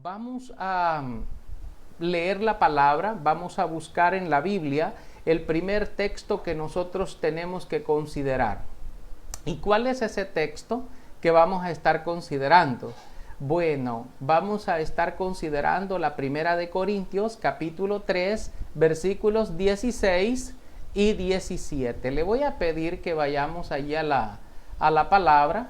Vamos a leer la palabra, vamos a buscar en la Biblia el primer texto que nosotros tenemos que considerar. ¿Y cuál es ese texto que vamos a estar considerando? Bueno, vamos a estar considerando la Primera de Corintios, capítulo 3, versículos 16 y 17. Le voy a pedir que vayamos allí a la palabra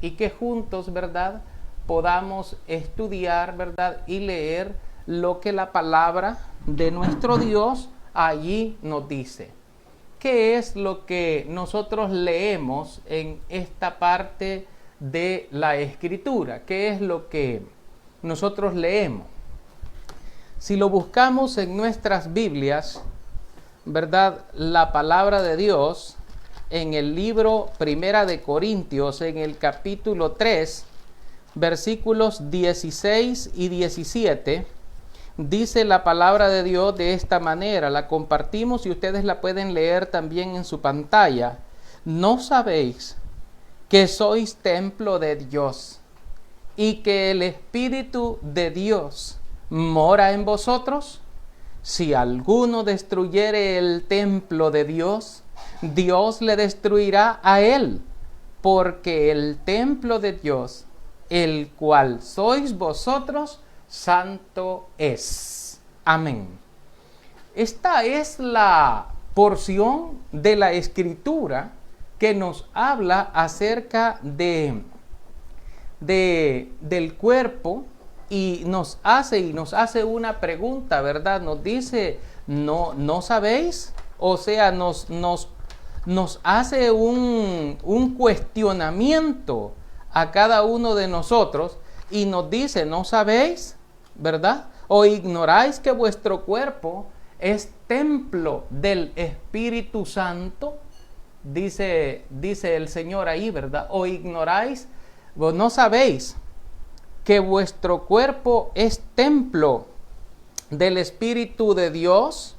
y que juntos, ¿verdad?, podamos estudiar, ¿verdad?, y leer lo que la palabra de nuestro Dios allí nos dice. ¿Qué es lo que nosotros leemos en esta parte de la Escritura? ¿Qué es lo que nosotros leemos? Si lo buscamos en nuestras Biblias, ¿verdad?, la palabra de Dios en el libro Primera de Corintios, en el capítulo 3, versículos 16 y 17, dice la palabra de Dios de esta manera. La compartimos y ustedes la pueden leer también en su pantalla. ¿No sabéis que sois templo de Dios y que el Espíritu de Dios mora en vosotros? Si alguno destruyere el templo de Dios, Dios le destruirá a él, porque el templo de Dios, el cual sois vosotros, santo es. Amén. Esta es la porción de la Escritura que nos habla acerca del cuerpo y nos hace una pregunta, ¿verdad? Nos dice, ¿no sabéis? O sea, nos hace un cuestionamiento a cada uno de nosotros y nos dice, ¿no sabéis? ¿Verdad? ¿O ignoráis que vuestro cuerpo es templo del Espíritu Santo? Dice el Señor ahí, ¿verdad? ¿O ignoráis? ¿O no sabéis que vuestro cuerpo es templo del Espíritu de Dios?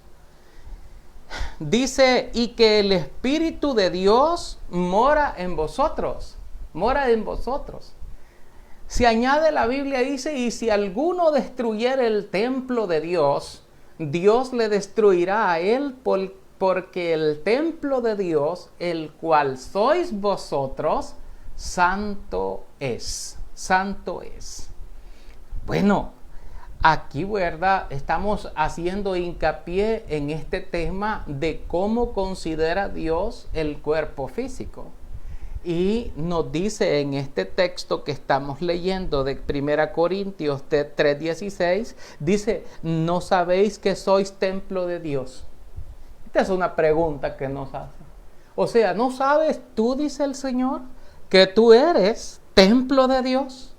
Dice, y que el Espíritu de Dios mora en vosotros. Mora en vosotros. Se añade la Biblia, dice, y si alguno destruyere el templo de Dios, Dios le destruirá a él, porque el templo de Dios, el cual sois vosotros, santo es. Santo es. Bueno, aquí, ¿verdad?, estamos haciendo hincapié en este tema de cómo considera Dios el cuerpo físico. Y nos dice en este texto que estamos leyendo de 1 Corintios 3:16, dice, ¿no sabéis que sois templo de Dios? Esta es una pregunta que nos hace. O sea, ¿no sabes tú, dice el Señor, que tú eres templo de Dios?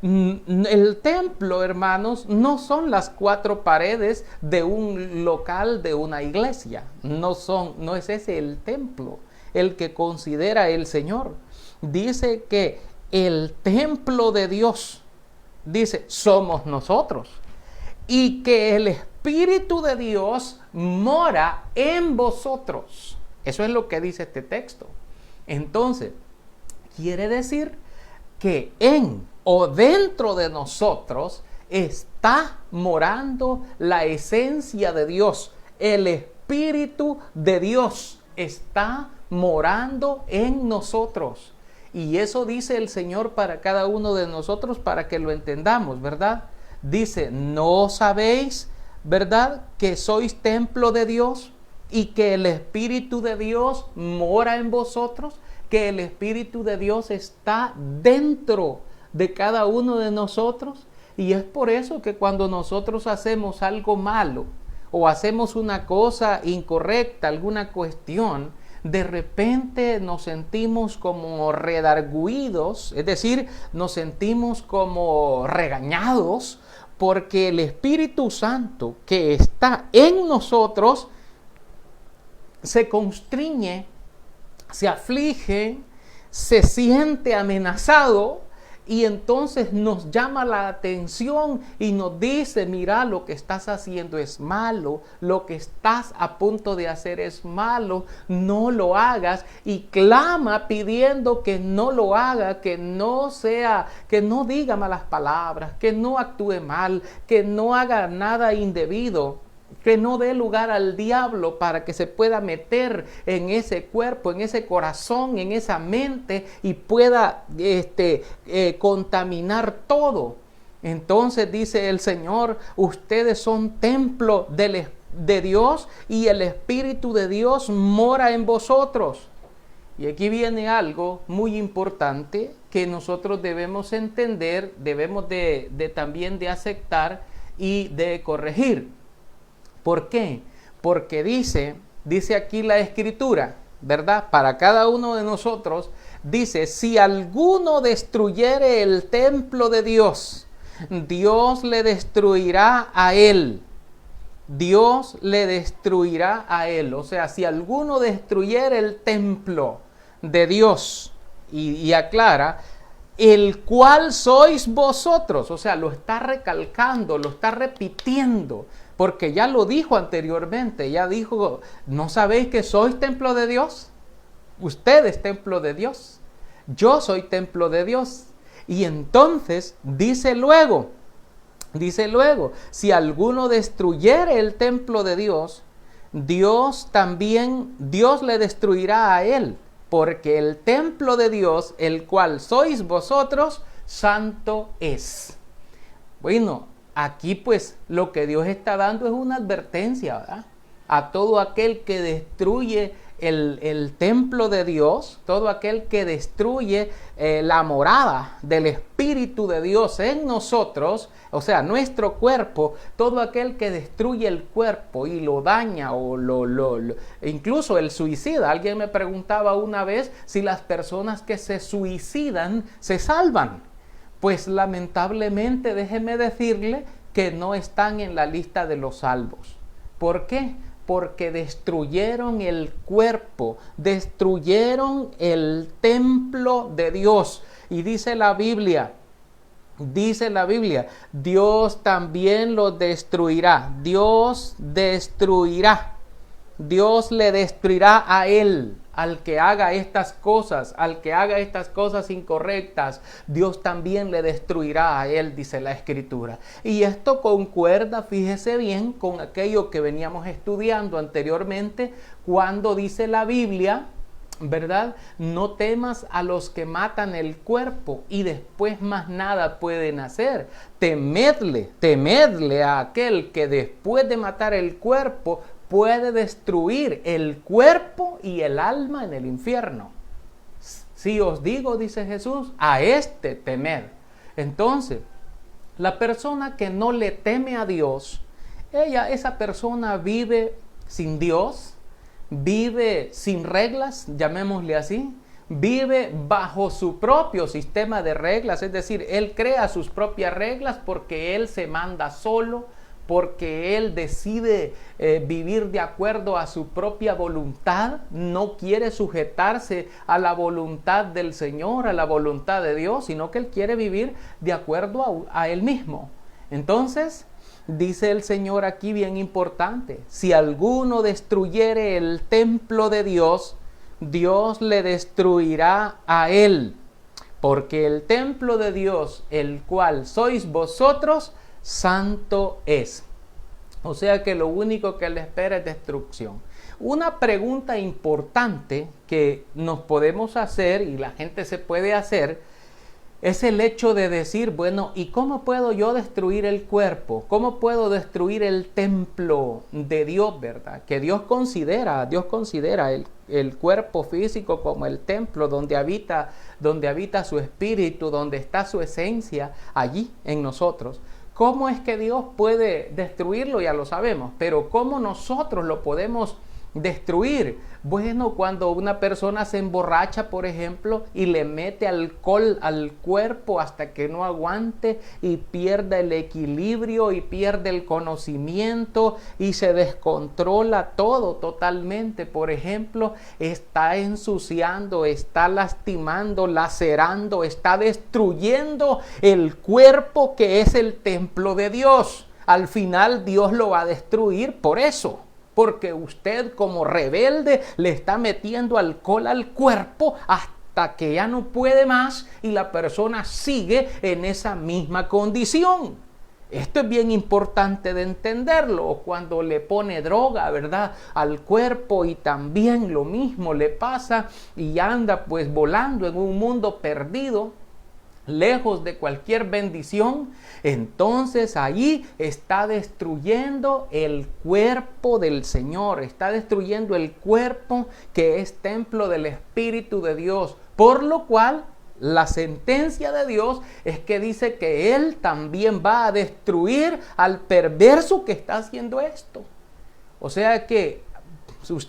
El templo, hermanos, no son las cuatro paredes de un local, de una iglesia. No es ese el templo el que considera el Señor. Dice que el templo de Dios, dice, somos nosotros, y que el Espíritu de Dios mora en vosotros. Eso es lo que dice este texto. Entonces, quiere decir que en o dentro de nosotros está morando la esencia de Dios. El Espíritu de Dios está morando en nosotros. Y eso dice el Señor para cada uno de nosotros, para que lo entendamos, ¿verdad? Dice, ¿no sabéis, verdad, que sois templo de Dios y que el Espíritu de Dios mora en vosotros? Que el Espíritu de Dios está dentro de cada uno de nosotros. Y es por eso que cuando nosotros hacemos algo malo o hacemos una cosa incorrecta, alguna cuestión, de repente nos sentimos como redargüidos, es decir, nos sentimos como regañados, porque el Espíritu Santo que está en nosotros se constriñe, se aflige, se siente amenazado y entonces nos llama la atención y nos dice, mira, lo que estás haciendo es malo, lo que estás a punto de hacer es malo, no lo hagas, y clama pidiendo que no lo haga, que no diga malas palabras, que no actúe mal, que no haga nada indebido, que no dé lugar al diablo para que se pueda meter en ese cuerpo, en ese corazón, en esa mente y pueda contaminar todo. Entonces dice el Señor, ustedes son templo de Dios y el Espíritu de Dios mora en vosotros. Y aquí viene algo muy importante que nosotros debemos entender, debemos de también de aceptar y de corregir. ¿Por qué? Porque dice aquí la Escritura, ¿verdad? Para cada uno de nosotros, dice, si alguno destruyere el templo de Dios, Dios le destruirá a él. Dios le destruirá a él. O sea, si alguno destruyere el templo de Dios, y aclara, el cual sois vosotros, o sea, lo está recalcando, lo está repitiendo, porque ya lo dijo anteriormente, ya dijo, ¿no sabéis que sois templo de Dios? Usted es templo de Dios, yo soy templo de Dios. Y entonces dice luego, si alguno destruyere el templo de Dios, Dios le destruirá a él, porque el templo de Dios, el cual sois vosotros, santo es. Bueno, aquí pues lo que Dios está dando es una advertencia, ¿verdad? A todo aquel que destruye el templo de Dios, todo aquel que destruye la morada del Espíritu de Dios en nosotros, o sea, nuestro cuerpo, todo aquel que destruye el cuerpo y lo daña o incluso el suicida. Alguien me preguntaba una vez si las personas que se suicidan se salvan. Pues lamentablemente déjeme decirle que no están en la lista de los salvos. ¿Por qué? Porque destruyeron el cuerpo, destruyeron el templo de Dios. Y dice la Biblia, Dios también lo destruirá. Dios le destruirá a él, al que haga estas cosas, incorrectas. Dios también le destruirá a él, dice la Escritura. Y esto concuerda, fíjese bien, con aquello que veníamos estudiando anteriormente, cuando dice la Biblia, ¿verdad? No temas a los que matan el cuerpo y después más nada pueden hacer. Temedle a aquel que después de matar el cuerpo puede destruir el cuerpo y el alma en el infierno. Si os digo, dice Jesús, a este temed. Entonces, la persona que no le teme a Dios, esa persona vive sin Dios, vive sin reglas, llamémosle así, vive bajo su propio sistema de reglas, es decir, él crea sus propias reglas porque él se manda solo, porque él decide vivir de acuerdo a su propia voluntad, no quiere sujetarse a la voluntad del Señor, a la voluntad de Dios, sino que él quiere vivir de acuerdo a él mismo. Entonces, dice el Señor aquí bien importante, si alguno destruyere el templo de Dios, Dios le destruirá a él, porque el templo de Dios, el cual sois vosotros, santo es. O sea que lo único que le espera es destrucción. Una pregunta importante que nos podemos hacer y la gente se puede hacer es el hecho de decir, bueno, ¿y cómo puedo yo destruir el cuerpo? ¿Cómo puedo destruir el templo de Dios, verdad? Que Dios considera el cuerpo físico como el templo donde habita su espíritu, donde está su esencia allí en nosotros. ¿Cómo es que Dios puede destruirlo? Ya lo sabemos, pero ¿cómo nosotros lo podemos destruir? Bueno, cuando una persona se emborracha, por ejemplo, y le mete alcohol al cuerpo hasta que no aguante y pierde el equilibrio y pierde el conocimiento y se descontrola todo totalmente, por ejemplo, está ensuciando, está lastimando, lacerando, está destruyendo el cuerpo que es el templo de Dios. Al final Dios lo va a destruir por eso. Porque usted como rebelde le está metiendo alcohol al cuerpo hasta que ya no puede más y la persona sigue en esa misma condición. Esto es bien importante de entenderlo. Cuando le pone droga, ¿verdad?, al cuerpo y también lo mismo le pasa y anda pues volando en un mundo perdido, lejos de cualquier bendición, entonces allí está destruyendo el cuerpo del Señor, está destruyendo el cuerpo que es templo del Espíritu de Dios, por lo cual la sentencia de Dios es que dice que Él también va a destruir al perverso que está haciendo esto. O sea que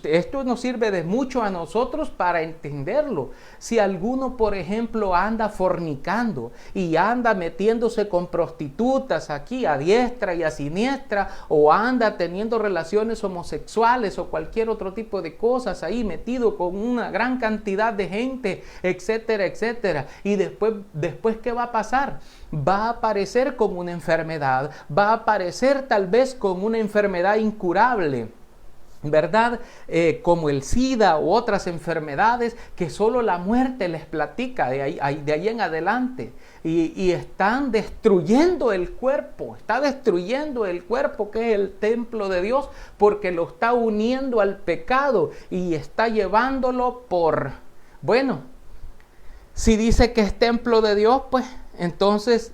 esto nos sirve de mucho a nosotros para entenderlo. Si alguno, por ejemplo, anda fornicando y anda metiéndose con prostitutas aquí a diestra y a siniestra, o anda teniendo relaciones homosexuales o cualquier otro tipo de cosas ahí metido con una gran cantidad de gente, etcétera, etcétera, y después ¿qué va a pasar? Va a aparecer como una enfermedad, va a aparecer tal vez como una enfermedad incurable, ¿verdad? Como el SIDA u otras enfermedades que solo la muerte les platica de ahí en adelante. Y están destruyendo el cuerpo, está destruyendo el cuerpo que es el templo de Dios, porque lo está uniendo al pecado y está llevándolo por, bueno, si dice que es templo de Dios, pues entonces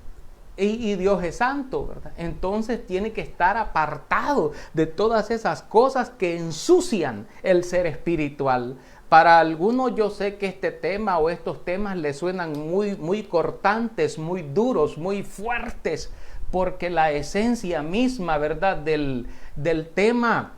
y Dios es santo, ¿verdad? Entonces tiene que estar apartado de todas esas cosas que ensucian el ser espiritual. Para algunos yo sé que este tema o estos temas les suenan muy cortantes, muy duros, muy fuertes, porque la esencia misma, ¿verdad?, del tema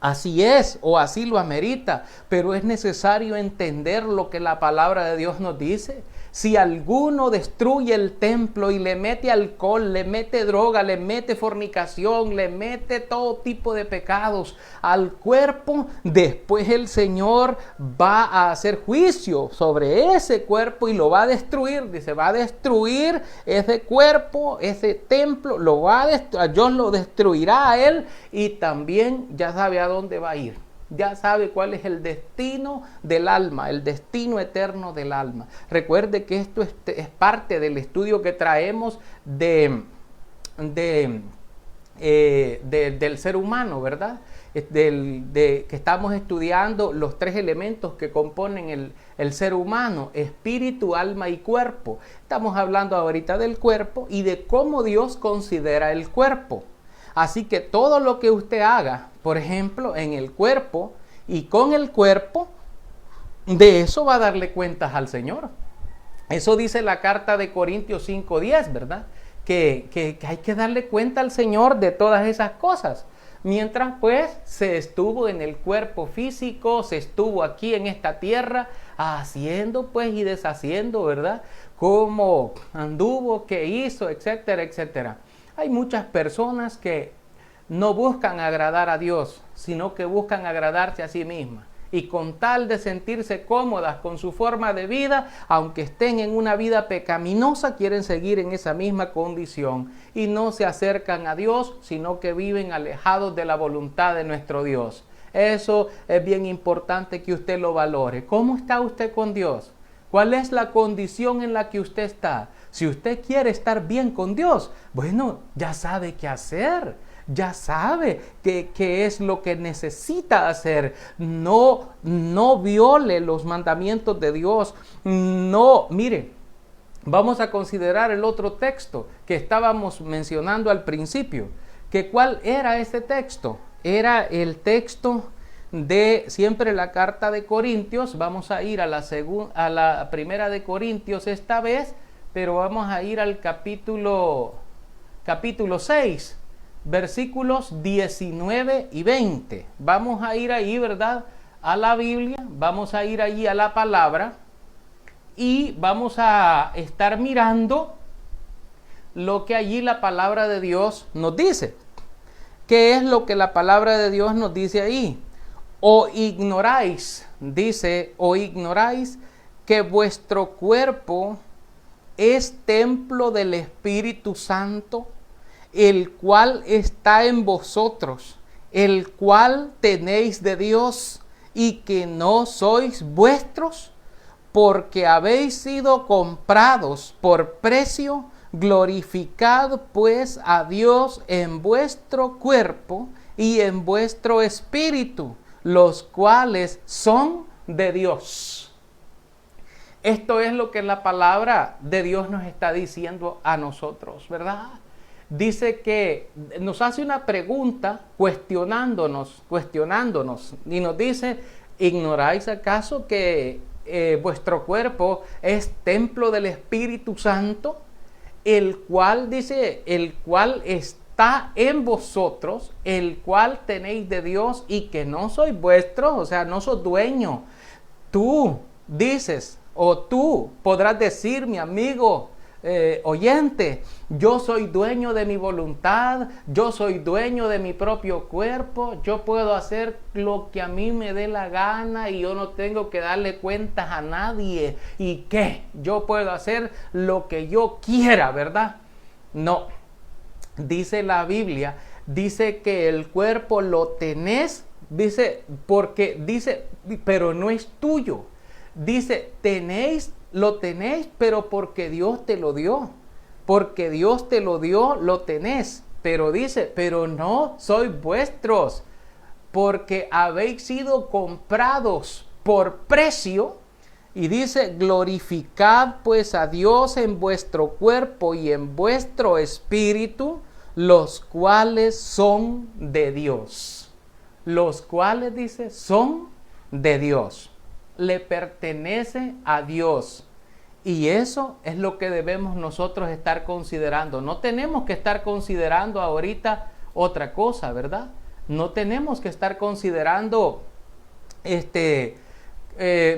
así es o así lo amerita, pero es necesario entender lo que la palabra de Dios nos dice. Si alguno destruye el templo y le mete alcohol, le mete droga, le mete fornicación, le mete todo tipo de pecados al cuerpo, después el Señor va a hacer juicio sobre ese cuerpo y lo va a destruir. Dice, va a destruir ese cuerpo, ese templo, Dios lo destruirá a él y también ya sabe a dónde va a ir. Ya sabe cuál es el destino del alma, el destino eterno del alma. Recuerde que esto es parte del estudio que traemos del ser humano, ¿verdad? Que estamos estudiando los tres elementos que componen el ser humano: espíritu, alma y cuerpo. Estamos hablando ahorita del cuerpo y de cómo Dios considera el cuerpo. Así que todo lo que usted haga, por ejemplo, en el cuerpo y con el cuerpo, de eso va a darle cuentas al Señor. Eso dice la carta de Corintios 5:10, ¿verdad? Que hay que darle cuenta al Señor de todas esas cosas. Mientras pues se estuvo en el cuerpo físico, se estuvo aquí en esta tierra haciendo pues y deshaciendo, ¿verdad? Cómo anduvo, qué hizo, etcétera, etcétera. Hay muchas personas que no buscan agradar a Dios, sino que buscan agradarse a sí mismas. Y con tal de sentirse cómodas con su forma de vida, aunque estén en una vida pecaminosa, quieren seguir en esa misma condición. Y no se acercan a Dios, sino que viven alejados de la voluntad de nuestro Dios. Eso es bien importante que usted lo valore. ¿Cómo está usted con Dios? ¿Cuál es la condición en la que usted está? Si usted quiere estar bien con Dios, bueno, ya sabe qué hacer. Ya sabe qué es lo que necesita hacer. No viole los mandamientos de Dios. No, mire, vamos a considerar el otro texto que estábamos mencionando al principio. ¿Cuál era ese texto? Era el texto de siempre la carta de Corintios. Vamos a ir a la primera de Corintios esta vez, pero vamos a ir al capítulo 6. versículos 19 y 20. Vamos a ir ahí, ¿verdad?, a la Biblia, vamos a ir allí a la palabra y vamos a estar mirando lo que allí la palabra de Dios nos dice. ¿Qué es lo que la palabra de Dios nos dice ahí? O ignoráis, dice, o ignoráis que vuestro cuerpo es templo del Espíritu Santo, el cual está en vosotros, el cual tenéis de Dios, y que no sois vuestros, porque habéis sido comprados por precio. Glorificad pues a Dios en vuestro cuerpo y en vuestro espíritu, los cuales son de Dios. Esto es lo que la palabra de Dios nos está diciendo a nosotros, ¿verdad? Dice que nos hace una pregunta cuestionándonos, y nos dice: ¿ignoráis acaso que vuestro cuerpo es templo del Espíritu Santo, el cual, dice, el cual está en vosotros, el cual tenéis de Dios, y que no sois vuestros? O sea, no sos dueño. Tú dices, o tú podrás decir, mi amigo oyente, yo soy dueño de mi voluntad, yo soy dueño de mi propio cuerpo, yo puedo hacer lo que a mí me dé la gana y yo no tengo que darle cuentas a nadie. ¿Y qué? Yo puedo hacer lo que yo quiera, ¿verdad? No. Dice la Biblia, dice que el cuerpo lo tenés, dice, porque dice, pero no es tuyo. Dice, lo tenéis, pero porque Dios te lo dio. Porque Dios te lo dio, lo tenés. Pero dice, pero no sois vuestros, porque habéis sido comprados por precio. Y dice, glorificad pues a Dios en vuestro cuerpo y en vuestro espíritu, los cuales son de Dios. Los cuales, dice, son de Dios. Le pertenece a Dios. Y eso es lo que debemos nosotros estar considerando. No tenemos que estar considerando ahorita otra cosa, ¿verdad? No tenemos que estar considerando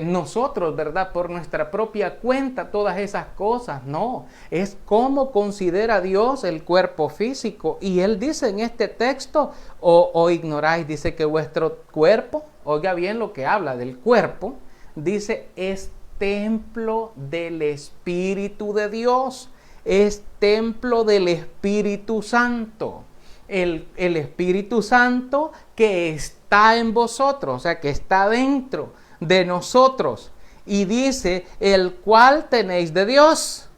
nosotros, ¿verdad?, por nuestra propia cuenta todas esas cosas. No, es como considera Dios el cuerpo físico. Y Él dice en este texto, o ignoráis, dice que vuestro cuerpo, oiga bien lo que habla del cuerpo, dice, es templo del Espíritu de Dios, es templo del Espíritu Santo. El Espíritu Santo que está en vosotros, o sea, que está dentro de nosotros. Y dice, el cual tenéis de Dios,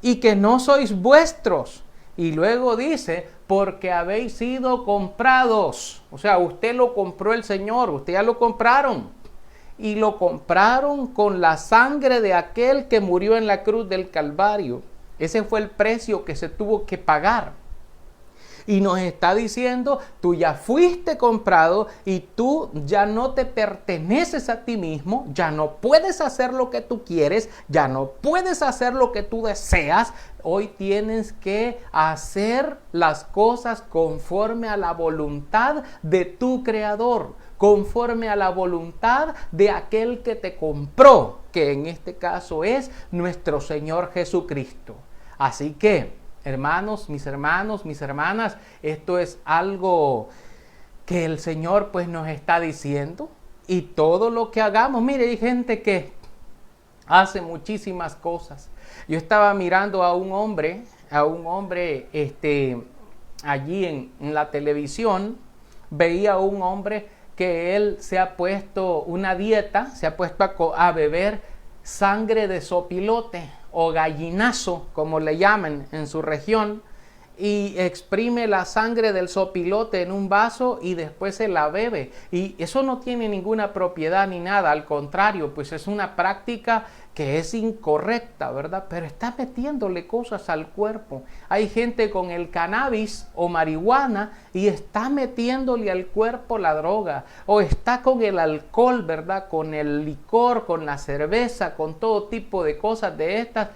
y que no sois vuestros. Y luego dice, porque habéis sido comprados. O sea, usted lo compró el Señor, usted ya lo compraron. Y lo compraron con la sangre de aquel que murió en la cruz del Calvario. Ese fue el precio que se tuvo que pagar. Y nos está diciendo, tú ya fuiste comprado y tú ya no te perteneces a ti mismo, ya no puedes hacer lo que tú quieres, ya no puedes hacer lo que tú deseas. Hoy tienes que hacer las cosas conforme a la voluntad de tu Creador, conforme a la voluntad de aquel que te compró, que en este caso es nuestro Señor Jesucristo. Así que, hermanos, mis hermanas, esto es algo que el Señor pues nos está diciendo. Y todo lo que hagamos, mire, hay gente que hace muchísimas cosas. Yo estaba mirando a un hombre allí en la televisión. Veía a un hombre que él se ha puesto una dieta, se ha puesto a beber sangre de sopilote o gallinazo, como le llaman en su región, y exprime la sangre del sopilote en un vaso y después se la bebe. Y eso no tiene ninguna propiedad ni nada, al contrario, pues es una práctica que es incorrecta, ¿verdad? Pero está metiéndole cosas al cuerpo. Hay gente con el cannabis o marihuana y está metiéndole al cuerpo la droga, o está con el alcohol, ¿verdad? Con el licor, con la cerveza, con todo tipo de cosas de estas.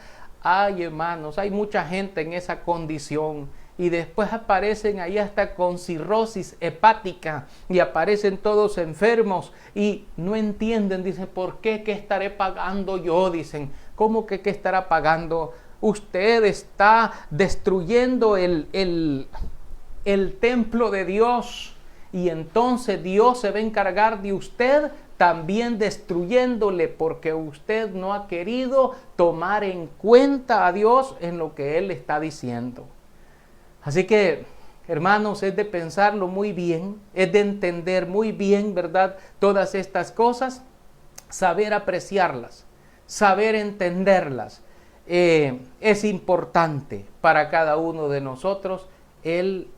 Ay, hermanos, hay mucha gente en esa condición y después aparecen ahí hasta con cirrosis hepática y aparecen todos enfermos y no entienden, dicen, ¿por qué? ¿Qué estaré pagando yo? Dicen, ¿cómo que qué estará pagando? Usted está destruyendo el templo de Dios y entonces Dios se va a encargar de usted también destruyéndole porque usted no ha querido tomar en cuenta a Dios en lo que Él está diciendo. Así que, hermanos, es de pensarlo muy bien, es de entender muy bien, ¿verdad? Todas estas cosas, saber apreciarlas, saber entenderlas. Es importante para cada uno de nosotros el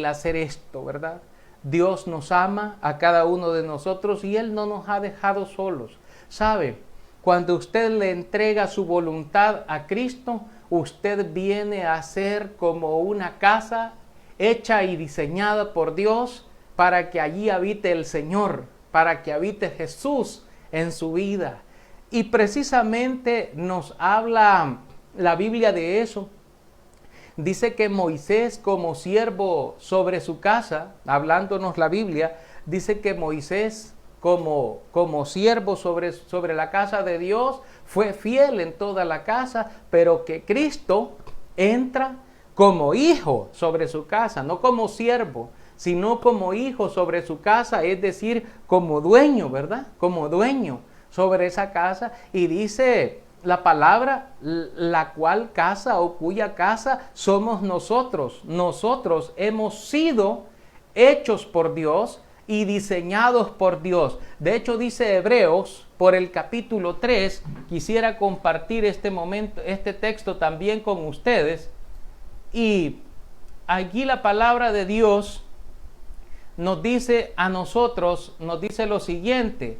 hacer esto, ¿verdad? Dios nos ama a cada uno de nosotros y Él no nos ha dejado solos. ¿Sabe? Cuando usted le entrega su voluntad a Cristo, usted viene a ser como una casa hecha y diseñada por Dios para que allí habite el Señor, para que habite Jesús en su vida. Y precisamente nos habla la Biblia de eso. Dice que Moisés como siervo sobre su casa, hablándonos la Biblia, dice que Moisés como siervo sobre la casa de Dios fue fiel en toda la casa, pero que Cristo entra como hijo sobre su casa, no como siervo, sino como hijo sobre su casa, es decir, como dueño, ¿verdad? Como dueño sobre esa casa. Y dice la palabra, la cual casa o cuya casa somos nosotros. Nosotros hemos sido hechos por Dios y diseñados por Dios. De hecho, dice Hebreos, por el capítulo 3, quisiera compartir este texto también con ustedes. Y aquí la palabra de Dios nos dice a nosotros, nos dice lo siguiente: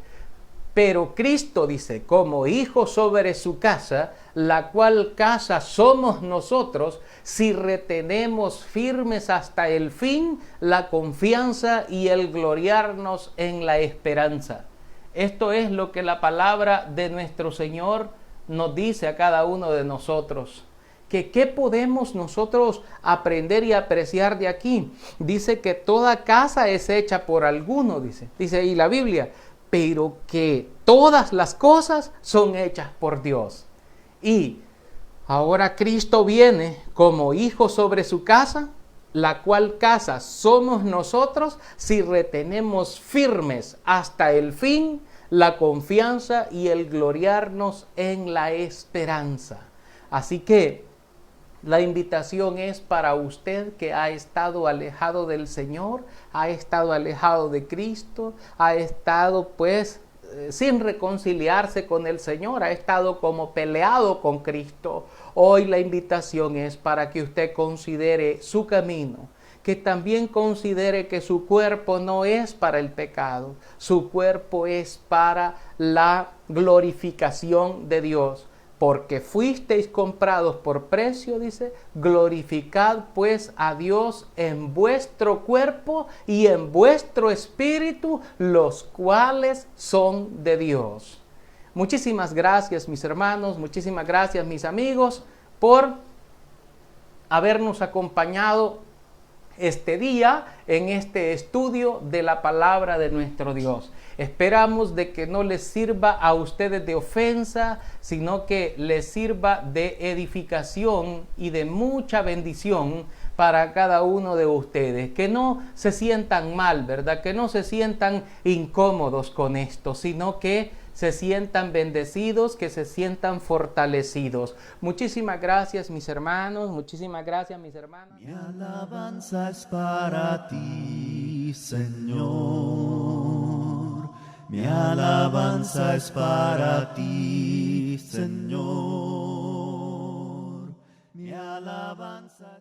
pero Cristo dice, como hijo sobre su casa, la cual casa somos nosotros, si retenemos firmes hasta el fin la confianza y el gloriarnos en la esperanza. Esto es lo que la palabra de nuestro Señor nos dice a cada uno de nosotros. ¿Qué podemos nosotros aprender y apreciar de aquí? Dice que toda casa es hecha por alguno, dice y la Biblia, pero que todas las cosas son hechas por Dios. Y ahora Cristo viene como hijo sobre su casa, la cual casa somos nosotros si retenemos firmes hasta el fin la confianza y el gloriarnos en la esperanza. Así que la invitación es para usted que ha estado alejado del Señor, ha estado alejado de Cristo, ha estado sin reconciliarse con el Señor, ha estado como peleado con Cristo. Hoy la invitación es para que usted considere su camino, que también considere que su cuerpo no es para el pecado, su cuerpo es para la glorificación de Dios. Porque fuisteis comprados por precio, dice, glorificad pues a Dios en vuestro cuerpo y en vuestro espíritu, los cuales son de Dios. Muchísimas gracias, mis hermanos, muchísimas gracias, mis amigos, por habernos acompañado este día en este estudio de la palabra de nuestro Dios. Esperamos de que no les sirva a ustedes de ofensa, sino que les sirva de edificación y de mucha bendición para cada uno de ustedes. Que no se sientan mal, ¿verdad? Que no se sientan incómodos con esto, sino que se sientan bendecidos, que se sientan fortalecidos. Muchísimas gracias, mis hermanos. Muchísimas gracias, mis hermanas. Mi alabanza es para ti, Señor. Mi alabanza es para ti, Señor. Mi alabanza